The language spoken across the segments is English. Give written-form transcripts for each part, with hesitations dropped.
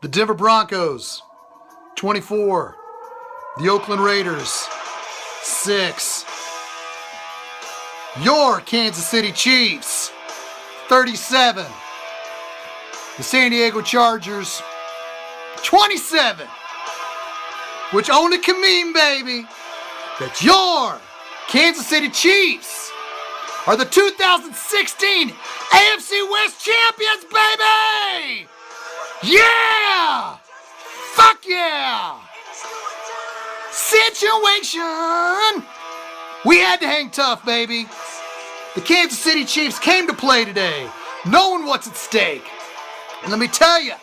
The Denver Broncos, 24. The Oakland Raiders, 6. Your Kansas City Chiefs, 37. The San Diego Chargers, 27. Which only can mean, baby, that your Kansas City Chiefs are the 2016 AFC West champions, baby! Yeah! Fuck yeah! Situation! We had to hang tough, baby. The Kansas City Chiefs came to play today, knowing what's at stake. And let me tell you,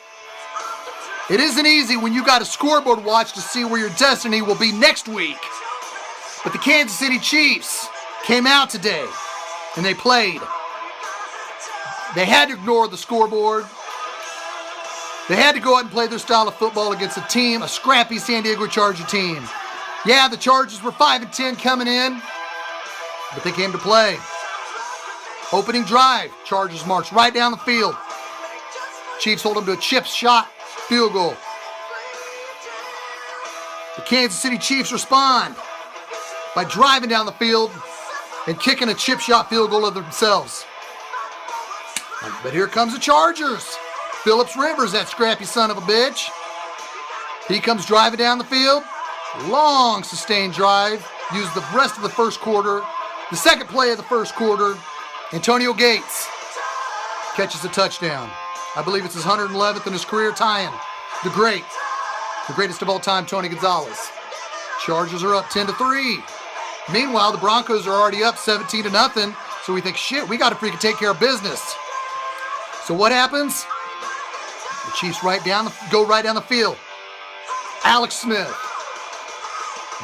it isn't easy when you got a scoreboard watch to see where your destiny will be next week. But the Kansas City Chiefs came out today, and they played. They had to ignore the scoreboard. They had to go out and play their style of football against a scrappy San Diego Charger team. Yeah, the Chargers were 5-10 coming in, but they came to play. Opening drive, Chargers marched right down the field. Chiefs hold them to a chip shot field goal. The Kansas City Chiefs respond by driving down the field and kicking a chip shot field goal of themselves. But here comes the Chargers. Phillips Rivers, that scrappy son of a bitch. He comes driving down the field. Long sustained drive. Used the rest of the first quarter. The second play of the first quarter, Antonio Gates catches a touchdown. I believe it's his 111th in his career, tying the greatest of all time, Tony Gonzalez. Chargers are up 10-3. Meanwhile, the Broncos are already up 17-0. So we think, shit, we got to freaking take care of business. So what happens? The Chiefs go right down the field. Alex Smith.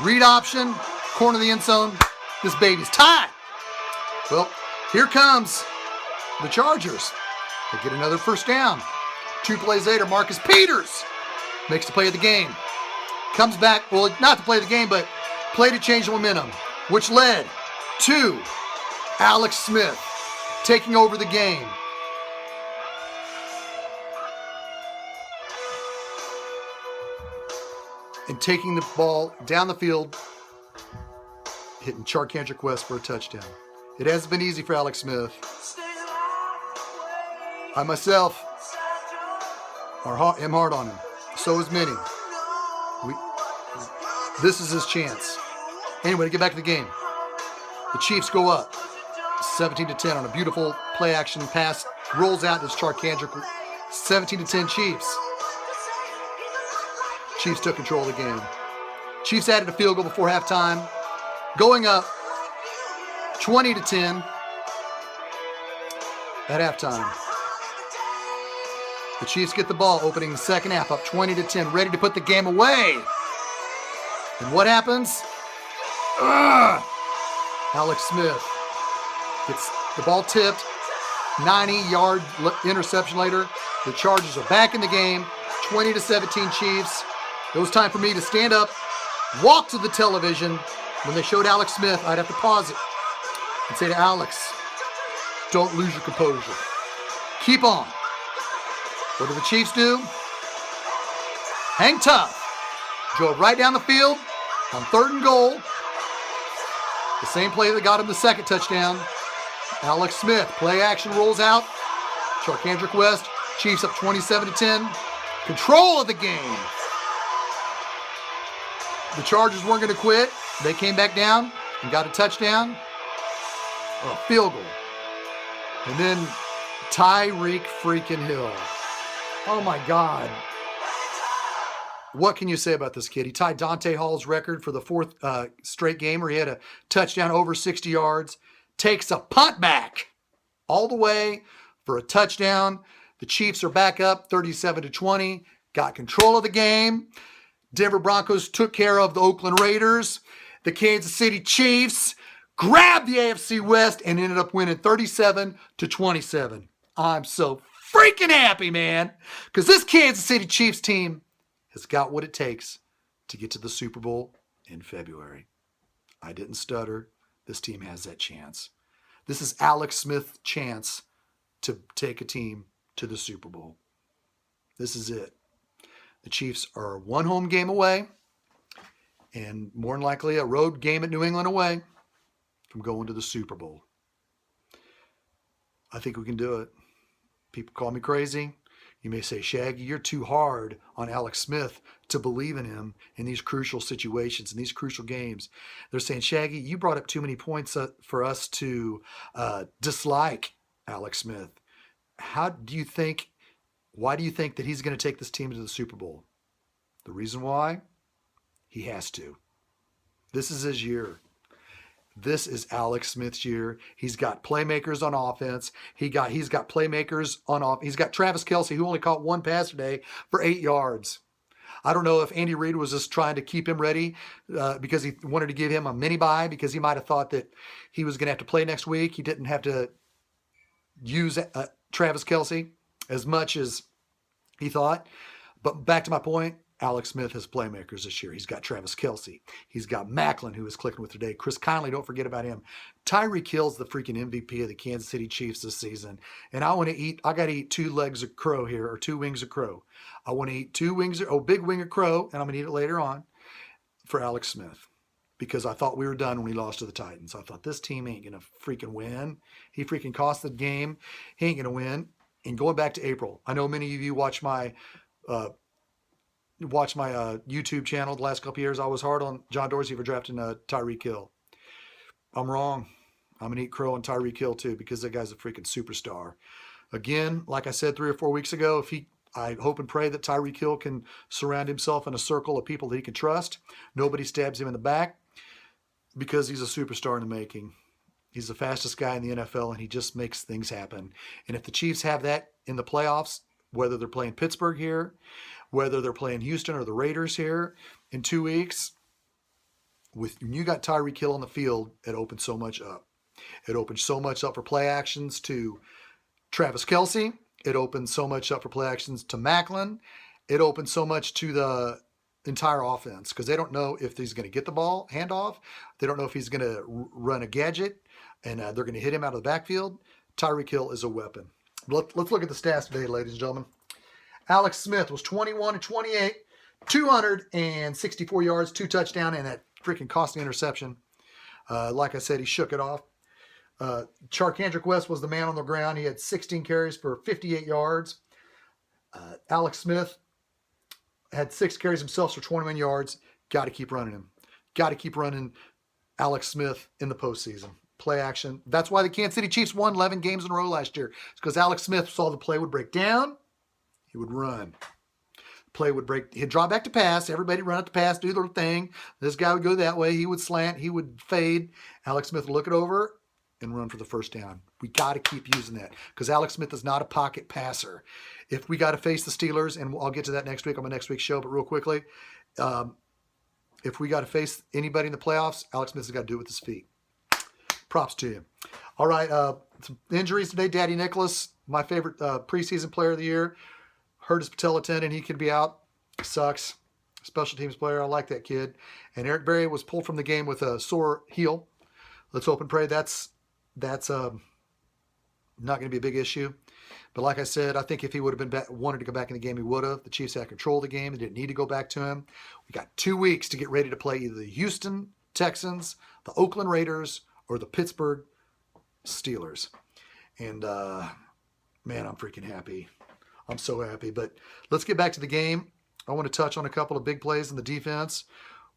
Read option, corner of the end zone. This baby's tied. Well, here comes the Chargers. They get another first down. 2 plays later, Marcus Peters makes the play of the game. Comes back, well, not to play the game, but play to change the momentum, which led to Alex Smith taking over the game. And taking the ball down the field, hitting Charkandrick West for a touchdown. It hasn't been easy for Alex Smith. I myself am hard on him. So is many. This is his chance. Anyway, to get back to the game. The Chiefs go up 17-10 on a beautiful play action pass. Rolls out to Charkandrick. 17-10 Chiefs. Chiefs took control of the game. Chiefs added a field goal before halftime. Going up 20-10 at halftime. The Chiefs get the ball opening the second half up 20-10, ready to put the game away. And what happens? Alex Smith gets the ball tipped. 90-yard interception later. The Chargers are back in the game. 20-17 Chiefs. It was time for me to stand up, walk to the television. When they showed Alex Smith, I'd have to pause it and say to Alex, don't lose your composure. Keep on. What do the Chiefs do? Hang tough. Drove right down the field on 3rd and goal. The same play that got him the second touchdown. Alex Smith, play action, rolls out. Charkandrick West, Chiefs up 27-10. Control of the game. The Chargers weren't going to quit. They came back down and got a touchdown. Or a field goal. And then Tyreek freaking Hill. Oh my God. What can you say about this kid? He tied Dante Hall's record for the 4th straight game where he had a touchdown over 60 yards. Takes a punt back all the way for a touchdown. The Chiefs are back up 37-20. Got control of the game. Denver Broncos took care of the Oakland Raiders. The Kansas City Chiefs grabbed the AFC West and ended up winning 37-27. I'm so freaking happy, man, because this Kansas City Chiefs team has got what it takes to get to the Super Bowl in February. I didn't stutter. This team has that chance. This is Alex Smith's chance to take a team to the Super Bowl. This is it. The Chiefs are one home game away, and more than likely a road game at New England away from going to the Super Bowl. I think we can do it. People call me crazy. You may say, Shaggy, you're too hard on Alex Smith to believe in him in these crucial situations, in these crucial games. They're saying, Shaggy, you brought up too many points for us to dislike Alex Smith. Why do you think that he's going to take this team to the Super Bowl? The reason why? He has to. This is his year. This is Alex Smith's year. He's got playmakers on offense. He's got playmakers on offense. He's got Travis Kelce, who only caught one pass today for 8 yards. I don't know if Andy Reid was just trying to keep him ready because he wanted to give him a mini bye because he might have thought that he was going to have to play next week. He didn't have to use Travis Kelce as much as he thought. But back to my point, Alex Smith has playmakers this year. He's got Travis Kelce. He's got Macklin, who is clicking with today. Chris Conley, don't forget about him. Tyreek Hill's the freaking MVP of the Kansas City Chiefs this season. And I got to eat 2 legs of crow here, or 2 wings of crow. I want to eat 2 wings, big wing of crow, and I'm going to eat it later on for Alex Smith. Because I thought we were done when we lost to the Titans. I thought this team ain't going to freaking win. He freaking cost the game. He ain't going to win. And going back to April, I know many of you watch my YouTube channel the last couple of years. I was hard on John Dorsey for drafting Tyreek Hill. I'm wrong. I'm going to eat crow on Tyreek Hill too because that guy's a freaking superstar. Again, like I said 3 or 4 weeks ago, I hope and pray that Tyreek Hill can surround himself in a circle of people that he can trust. Nobody stabs him in the back because he's a superstar in the making. He's the fastest guy in the NFL, and he just makes things happen. And if the Chiefs have that in the playoffs, whether they're playing Pittsburgh here, whether they're playing Houston or the Raiders here in 2 weeks, when you got Tyreek Hill on the field, it opens so much up. It opens so much up for play actions to Travis Kelce. It opens so much up for play actions to Macklin. It opens so much to the entire offense because they don't know if he's going to get the ball, handoff. They don't know if he's going to run a gadget, and they're going to hit him out of the backfield. Tyreek Hill is a weapon. Let's look at the stats today, ladies and gentlemen. Alex Smith was 21-28, 264 yards, 2 touchdowns, and that freaking costly interception. Like I said, he shook it off. Charkandrick West was the man on the ground. He had 16 carries for 58 yards. Alex Smith had 6 carries himself for 21 yards. Got to keep running him. Got to keep running Alex Smith in the postseason. Play action. That's why the Kansas City Chiefs won 11 games in a row last year. It's because Alex Smith saw the play would break down. He would run. Play would break. He'd draw back to pass. Everybody run out to pass, do their thing. This guy would go that way. He would slant. He would fade. Alex Smith would look it over and run for the first down. We got to keep using that because Alex Smith is not a pocket passer. If we got to face the Steelers, and I'll get to that next week on my next week's show, but real quickly, if we got to face anybody in the playoffs, Alex Smith has got to do it with his feet. Props to him. All right, some injuries today. Daddy Nicholas, my favorite preseason player of the year, hurt his patella tendon. He could be out. Sucks. Special teams player. I like that kid. And Eric Berry was pulled from the game with a sore heel. Let's hope and pray that's not going to be a big issue. But like I said, I think if he would have wanted to go back in the game, he would have. The Chiefs had control of the game. They didn't need to go back to him. We got 2 weeks to get ready to play either the Houston Texans, the Oakland Raiders, or the Pittsburgh Steelers. And, man, I'm freaking happy. I'm so happy. But let's get back to the game. I want to touch on a couple of big plays in the defense.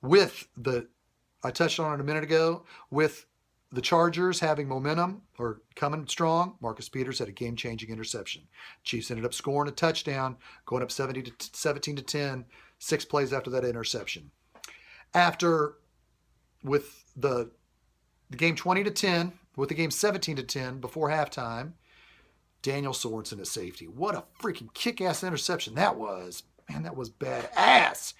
I touched on it a minute ago, with the Chargers having momentum or coming strong. Marcus Peters had a game-changing interception. Chiefs ended up scoring a touchdown, going up 17-10, 6 plays after that interception. With the game 20-10, with the game 17-10 before halftime, Daniel Sorensen at safety. What a freaking kick-ass interception that was. Man, that was badass.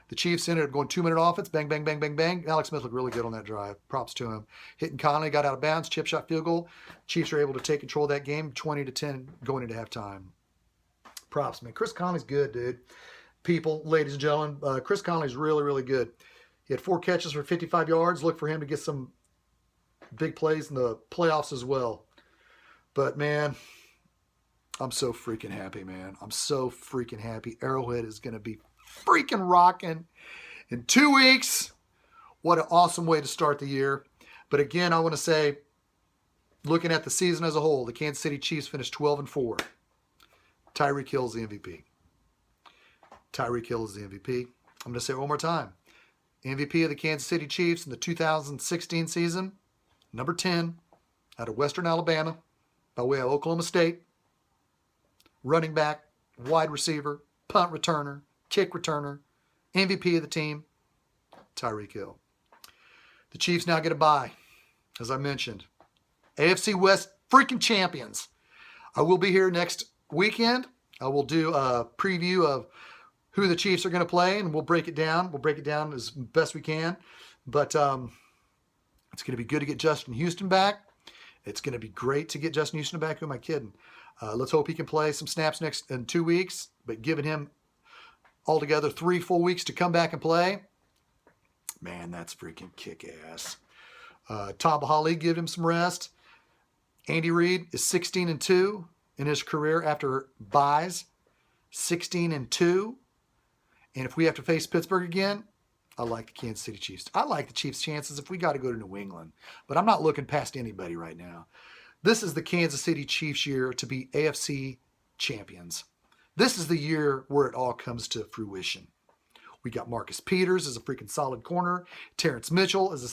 The Chiefs ended up going 2-minute offense. Bang, bang, bang, bang, bang. Alex Smith looked really good on that drive. Props to him. Hitting Conley, got out of bounds, chip shot field goal. Chiefs were able to take control of that game, 20-10 going into halftime. Props, man. Chris Conley's good, dude. People, ladies and gentlemen, Chris Conley's really, really good. He had 4 catches for 55 yards. Look for him to get some big plays in the playoffs as well. But, man, I'm so freaking happy, man. I'm so freaking happy. Arrowhead is going to be freaking rocking. In 2 weeks, what an awesome way to start the year. But again, I want to say, looking at the season as a whole, the Kansas City Chiefs finished 12-4. Tyreek Hill is the MVP. Tyreek Hill is the MVP. I'm going to say it one more time. MVP of the Kansas City Chiefs in the 2016 season, number 10, out of Western Alabama, by way of Oklahoma State. Running back, wide receiver, punt returner, kick returner, MVP of the team, Tyreek Hill. The Chiefs now get a bye, as I mentioned. AFC West freaking champions. I will be here next weekend. I will do a preview of who the Chiefs are going to play, and we'll break it down. We'll break it down as best we can. But it's going to be good to get Justin Houston back. It's going to be great to get Justin Houston back. Who am I kidding? Let's hope he can play some snaps in 2 weeks. But giving him altogether 3 full weeks to come back and play, man, that's freaking kick-ass. Tom Hawley, give him some rest. Andy Reid is 16-2 in his career after byes. 16-2. And if we have to face Pittsburgh again, I like the Kansas City Chiefs. I like the Chiefs' chances if we got to go to New England. But I'm not looking past anybody right now. This is the Kansas City Chiefs year to be AFC champions. This is the year where it all comes to fruition. We got Marcus Peters as a freaking solid corner. Terrence Mitchell as a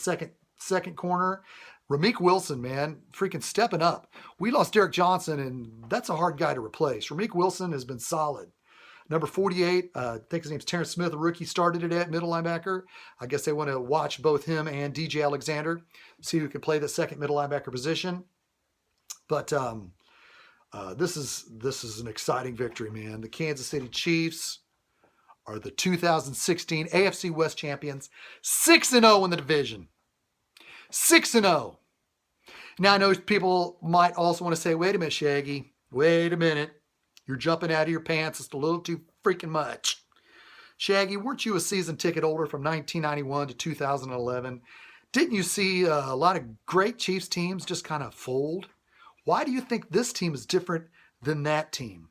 second corner. Ramik Wilson, man, freaking stepping up. We lost Derek Johnson, and that's a hard guy to replace. Ramik Wilson has been solid. Number 48, I think his name's Terrence Smith, a rookie, started it at middle linebacker. I guess they want to watch both him and DJ Alexander, see who can play the second middle linebacker position. But this is an exciting victory, man. The Kansas City Chiefs are the 2016 AFC West champions, 6-0 in the division. 6-0. Now, I know people might also want to say, wait a minute, Shaggy. Wait a minute. You're jumping out of your pants. It's a little too freaking much. Shaggy, weren't you a season ticket holder from 1991 to 2011? Didn't you see a lot of great Chiefs teams just kind of fold? Why do you think this team is different than that team?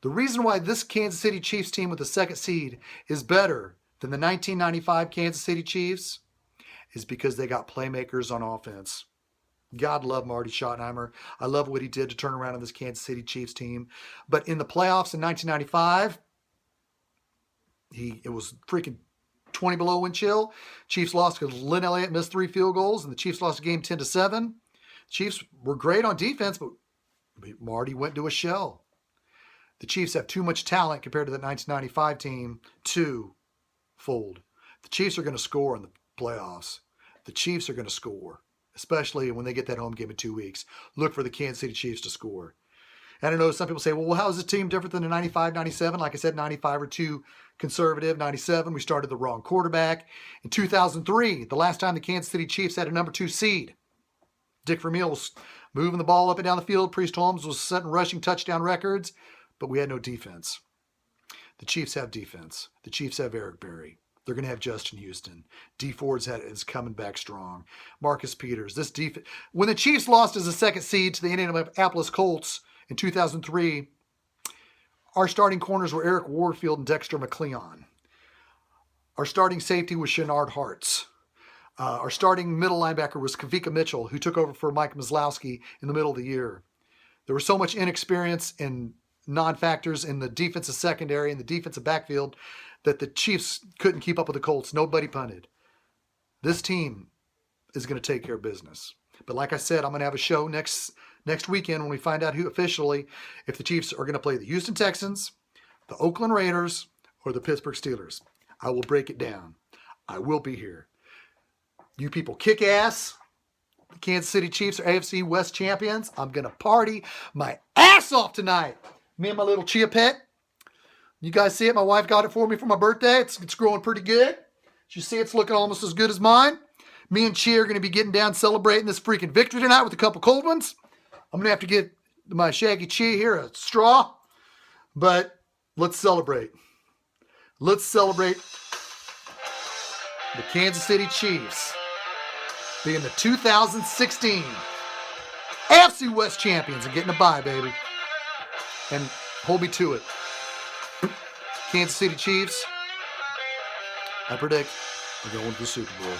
The reason why this Kansas City Chiefs team with the second seed is better than the 1995 Kansas City Chiefs is because they got playmakers on offense. God love Marty Schottenheimer. I love what he did to turn around on this Kansas City Chiefs team. But in the playoffs in 1995, it was freaking 20 below wind chill. Chiefs lost because Lynn Elliott missed 3 field goals, and the Chiefs lost the game 10-7. Chiefs were great on defense, but Marty went to a shell. The Chiefs have too much talent compared to the 1995 team to fold. The Chiefs are going to score in the playoffs. The Chiefs are going to score, especially when they get that home game in 2 weeks. Look for the Kansas City Chiefs to score. And I know some people say, well, how is this team different than the 95, 97? Like I said, 95 are too conservative. 97, we started the wrong quarterback. In 2003, the last time the Kansas City Chiefs had a number 2 seed, Dick Vermeil was moving the ball up and down the field. Priest Holmes was setting rushing touchdown records, but we had no defense. The Chiefs have defense. The Chiefs have Eric Berry. They're going to have Justin Houston. D Ford's is coming back strong. Marcus Peters. This defense. When the Chiefs lost as a second seed to the Indianapolis Colts in 2003, our starting corners were Eric Warfield and Dexter McCleon. Our starting safety was Shenard Hartz. Our starting middle linebacker was Kavika Mitchell, who took over for Mike Maslowski in the middle of the year. There was so much inexperience and non-factors in the defensive secondary and the defensive backfield that the Chiefs couldn't keep up with the Colts. Nobody punted. This team is going to take care of business. But like I said, I'm going to have a show next weekend when we find out who officially, if the Chiefs are going to play the Houston Texans, the Oakland Raiders, or the Pittsburgh Steelers. I will break it down. I will be here. You people kick ass. The Kansas City Chiefs are AFC West champions. I'm going to party my ass off tonight. Me and my little chia pet. You guys see it? My wife got it for me for my birthday. It's growing pretty good. As you see, it's looking almost as good as mine. Me and Chia are going to be getting down celebrating this freaking victory tonight with a couple cold ones. I'm going to have to get my Shaggy Chia here a straw. But let's celebrate. Let's celebrate the Kansas City Chiefs being the 2016 AFC West champions and getting a bye, baby. And hold me to it. Kansas City Chiefs, I predict we're going to the Super Bowl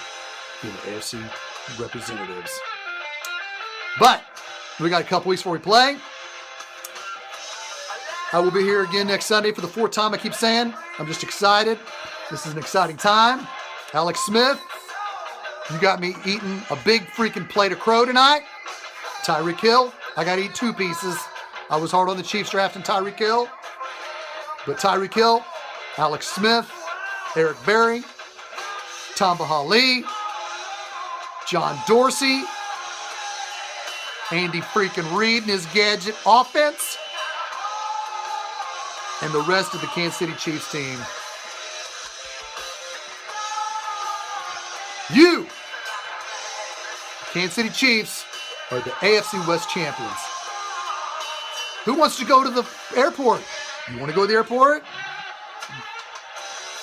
being the AFC representatives. But we got a couple weeks before we play. I will be here again next Sunday for the 4th time I keep saying. I'm just excited. This is an exciting time. Alex Smith, you got me eating a big freaking plate of crow tonight. Tyreek Hill, I got to eat 2 pieces. I was hard on the Chiefs drafting Tyreek Hill. But Tyreek Hill, Alex Smith, Eric Berry, Tom Bahali, John Dorsey, Andy freaking Reid and his gadget offense, and the rest of the Kansas City Chiefs team. You, Kansas City Chiefs, are the AFC West champions. Who wants to go to the airport? You want to go to the airport?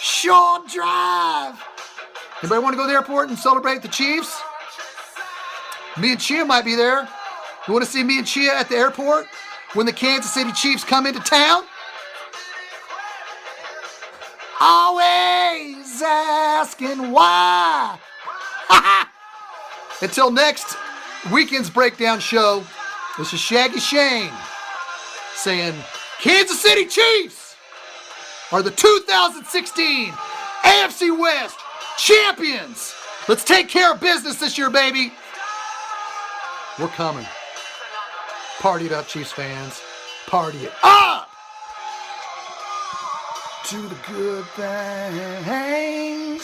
Short drive. Anybody want to go to the airport and celebrate the Chiefs? Me and Chia might be there. You want to see me and Chia at the airport when the Kansas City Chiefs come into town? Always asking why. Until next weekend's breakdown show, this is Shaggy Shane saying Kansas City Chiefs are the 2016 AFC West champions. Let's take care of business this year, baby. We're coming. Party it up, Chiefs fans. Party it up. To the good things.